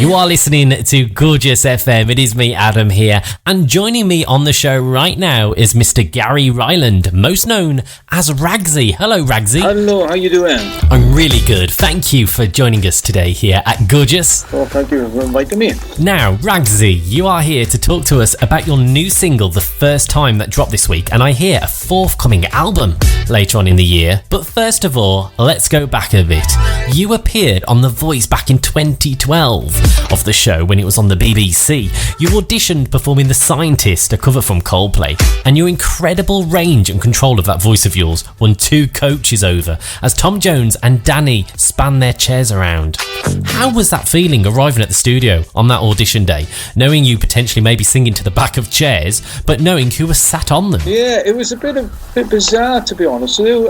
You are listening to Gorgeous FM. It is me, Adam, here. And joining me on the show right now is Mr. Gary Ryland, most known as Ragsy. Hello, Ragsy. Hello, how you doing? I'm really good. Thank you for joining us today here at Gorgeous. Oh, thank you for inviting me. Now, Ragsy, you are here to talk to us about your new single, The First Time, that dropped this week. And I hear a forthcoming album later on in the year. But first of all, let's go back a bit. You appeared on The Voice back in 2012 of the show when it was on the BBC. You auditioned performing The Scientist, a cover from Coldplay, and your incredible range and control of that voice of yours won 2 coaches over as Tom Jones and Danny span their chairs around. How was that feeling arriving at the studio on that audition day, knowing you potentially may be singing to the back of chairs, but knowing who was sat on them? Yeah, it was a bit bizarre, to be honest with you.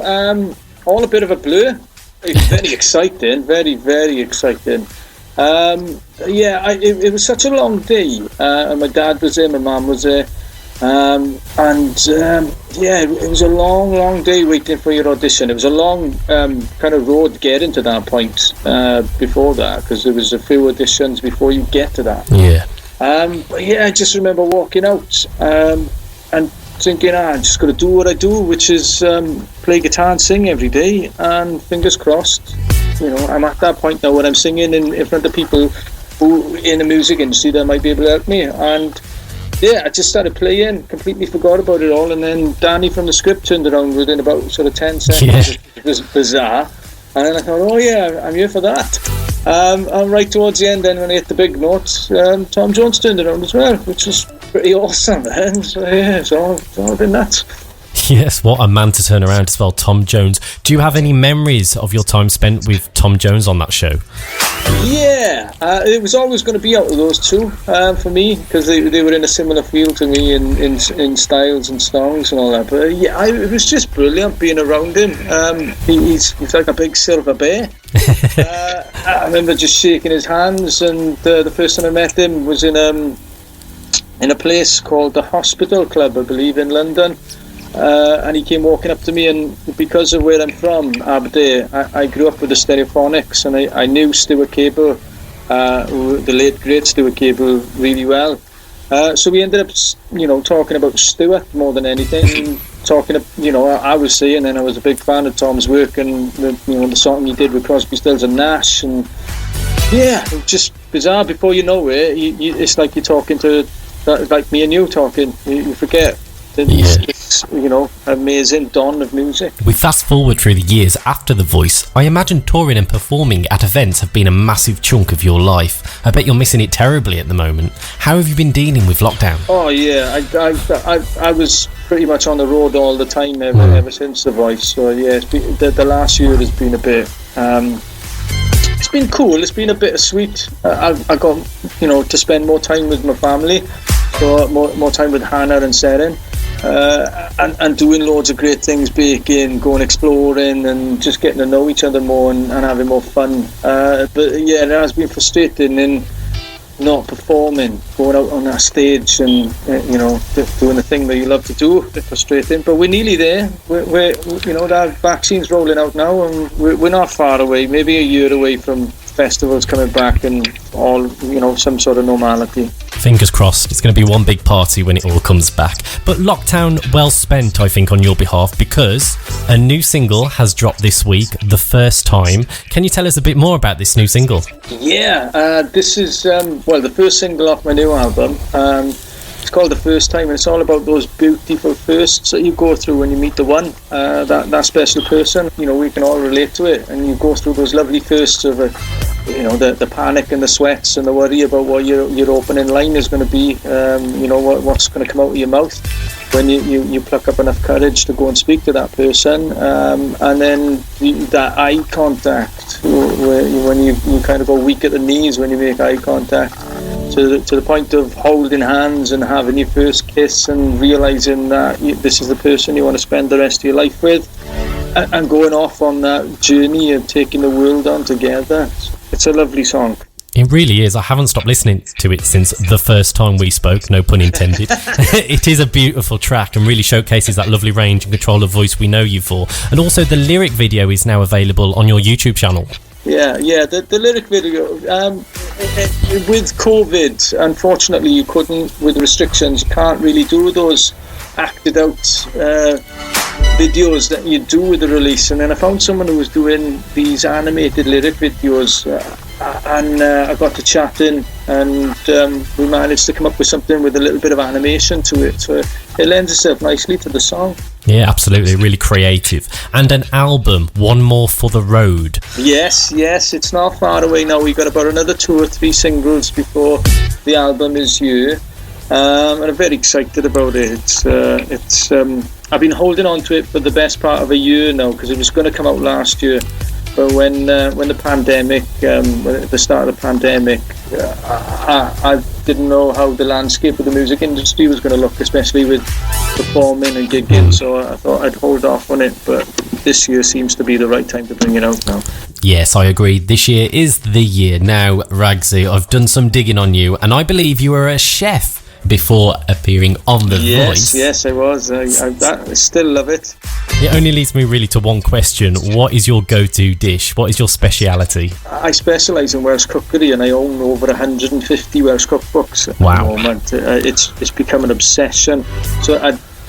All a bit of a blur. Very exciting, very, very exciting. It was such a long day, and my dad was there, my mum was there, it was a long day waiting for your audition. It was a long kind of road getting to that point before that, because there was a few auditions before you get to that. I just remember walking out and thinking, I'm just going to do what I do, which is play guitar and sing every day, and fingers crossed. You know, I'm at that point now where I'm singing in front of people who in the music industry that might be able to help me. And I just started playing, completely forgot about it all, and then Danny from the script turned around within about sort of 10 seconds. It was bizarre. And then I thought, I'm here for that. And right towards the end then, when I hit the big notes, Tom Jones turned around as well, which was pretty awesome then. So it's all been nuts. Yes, what a man to turn around as well, Tom Jones. Do you have any memories of your time spent with Tom Jones on that show? Yeah, it was always going to be out of those two for me, because they were in a similar field to me in styles and songs and all that. But it was just brilliant being around him. He's like a big silver bear. I remember just shaking his hands, and the first time I met him was in a place called the Hospital Club, I believe, in London. And he came walking up to me, and because of where I'm from, Aberdeen, I grew up with the Stereophonics, and I knew Stuart Cable, the late great Stuart Cable, really well. So we ended up, talking about Stuart more than anything. I was saying, and I was a big fan of Tom's work, and the song he did with Crosby, Stills and Nash, and it was just bizarre. Before you know it, it's like you're talking to, like me and you talking. You forget. This amazing dawn of music. We fast forward through the years after The Voice. I imagine touring and performing at events have been a massive chunk of your life. I bet you're missing it terribly at the moment. How have you been dealing with lockdown? Oh yeah, I was pretty much on the road all the time ever since The Voice. So yeah, the last year has been a bit. It's been cool. It's been a bit sweet. I got to spend more time with my family, so more time with Hannah and Seren. And doing loads of great things, baking, going exploring, and just getting to know each other more and having more fun. But it has been frustrating in not performing, going out on that stage and doing the thing that you love to do. A bit frustrating, but we're nearly there. We're that vaccine's rolling out now, and we're not far away. Maybe a year away from festivals coming back and all, some sort of normality. Fingers crossed. It's going to be one big party when it all comes back. But lockdown well spent, I think, on your behalf, because a new single has dropped this week, The First Time. Can you tell us a bit more about this new single? This is the first single off my new album. It's called The First Time, and it's all about those beautiful firsts that you go through when you meet the one, that special person. We can all relate to it, and you go through those lovely firsts of the panic and the sweats and the worry about what your opening line is going to be, what's going to come out of your mouth when you pluck up enough courage to go and speak to that person, and then that eye contact, when you kind of go weak at the knees when you make eye contact, to the point of holding hands and having your first kiss and realising that this is the person you want to spend the rest of your life with, and going off on that journey of taking the world on together. It's a lovely song. It really is. I haven't stopped listening to it since the first time we spoke, no pun intended. It is a beautiful track and really showcases that lovely range and control of voice we know you for. And also the lyric video is now available on your YouTube channel. The lyric video. With COVID, unfortunately, you couldn't, with restrictions, you can't really do those acted out videos that you do with the release. And then I found someone who was doing these animated lyric videos, and I got to chatting, and we managed to come up with something with a little bit of animation to it. So it lends itself nicely to the song. Yeah, absolutely. Really creative. And an album, One More for the Road. Yes, it's not far away now. We've got about another 2 or 3 singles before the album is here. And I'm very excited about it. I've been holding on to it for the best part of a year now, because it was going to come out last year. But when the pandemic, at the start of the pandemic, I didn't know how the landscape of the music industry was going to look, especially with performing and gigging. So I thought I'd hold off on it. But this year seems to be the right time to bring it out now. Yes, I agree. This year is the year. Now, Ragsy, I've done some digging on you, and I believe you were a chef before appearing on The Voice. Yes, I was. I still love it. It only leads me really to one question. What is your go-to dish? What is your speciality? I specialise in Welsh cookery, and I own over 150 Welsh cookbooks at the moment. It's become an obsession. So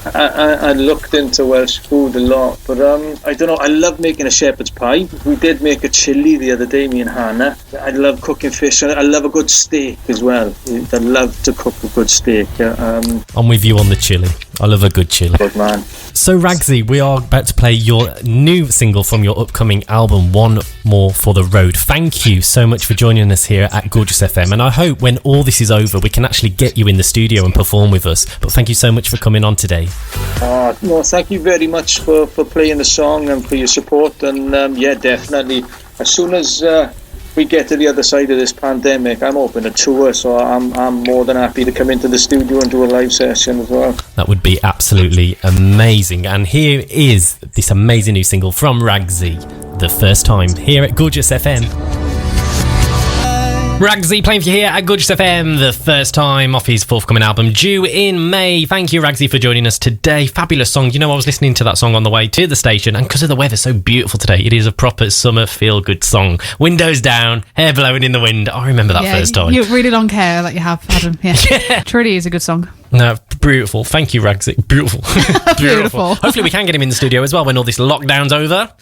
I looked into Welsh food a lot, but I don't know, I love making a shepherd's pie. We did make a chilli the other day, me and Hannah. I love cooking fish, and I love a good steak as well. I love to cook a good steak. I'm with you on the chilli. I love a good chilli. Good man. So Ragsy, we are about to play your new single from your upcoming album, One More for the Road. Thank you so much for joining us here at Gorgeous FM, and I hope when all this is over we can actually get you in the studio and perform with us. But thank you so much for coming on today. Thank you very much for playing the song and for your support. And definitely, as soon as we get to the other side of this pandemic, I'm hoping to tour, so I'm more than happy to come into the studio and do a live session as well. That would be absolutely amazing. And here is this amazing new single from Ragsy, The First Time, here at Gorgeous FM. Ragsy playing for you here at Gorgeous FM, The First Time, off his forthcoming album due in May. Thank you, Ragsy, for joining us today. Fabulous song. You know, I was listening to that song on the way to the station, and because of the weather so beautiful today, it is a proper summer feel-good song. Windows down, hair blowing in the wind. I remember that first time. You really long hair that you have, Adam. Yeah. Truly is a good song. No, beautiful. Thank you, Ragsy. Beautiful. Beautiful. Hopefully we can get him in the studio as well when all this lockdown's over.